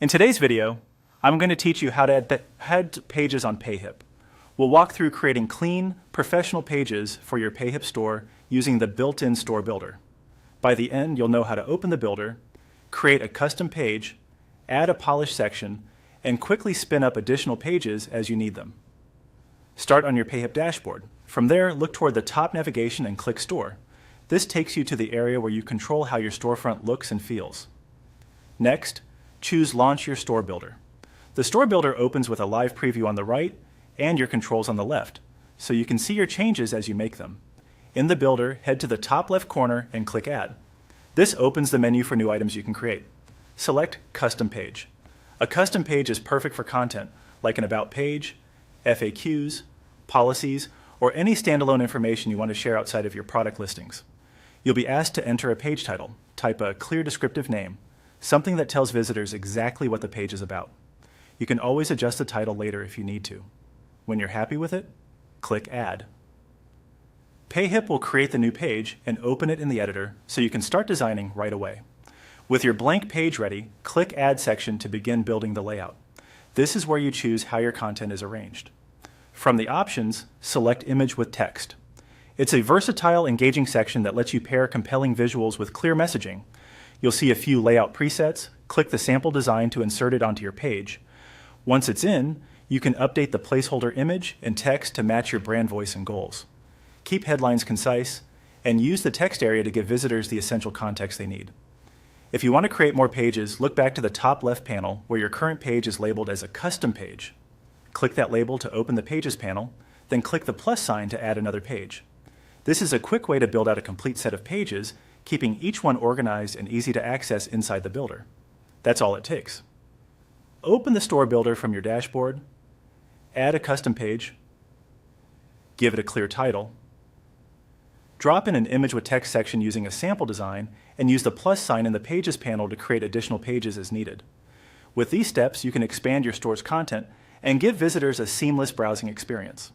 In today's video, I'm going to teach you how to add pages on Payhip. We'll walk through creating clean, professional pages for your Payhip store using the built-in store builder. By the end, you'll know how to open the builder, create a custom page, add a polished section, and quickly spin up additional pages as you need them. Start on your Payhip dashboard. From there, look toward the top navigation and click Store. This takes you to the area where you control how your storefront looks and feels. Next, choose Launch Your Store Builder. The Store Builder opens with a live preview on the right and your controls on the left, so you can see your changes as you make them. In the Builder, head to the top left corner and click Add. This opens the menu for new items you can create. Select Custom Page. A custom page is perfect for content like an About page, FAQs, policies, or any standalone information you want to share outside of your product listings. You'll be asked to enter a page title. Type a clear descriptive name, something that tells visitors exactly what the page is about. You can always adjust the title later if you need to. When you're happy with it, click Add. Payhip will create the new page and open it in the editor so you can start designing right away. With your blank page ready, click Add section to begin building the layout. This is where you choose how your content is arranged. From the options, select Image with Text. It's a versatile, engaging section that lets you pair compelling visuals with clear messaging. You'll see a few layout presets. Click the sample design to insert it onto your page. Once it's in, you can update the placeholder image and text to match your brand voice and goals. Keep headlines concise, and use the text area to give visitors the essential context they need. If you want to create more pages, look back to the top left panel where your current page is labeled as a custom page. Click that label to open the Pages panel, then click the plus sign to add another page. This is a quick way to build out a complete set of pages, keeping each one organized and easy to access inside the builder. That's all it takes. Open the store builder from your dashboard, add a custom page, give it a clear title, drop in an image with text section using a sample design, and use the plus sign in the Pages panel to create additional pages as needed. With these steps, you can expand your store's content and give visitors a seamless browsing experience.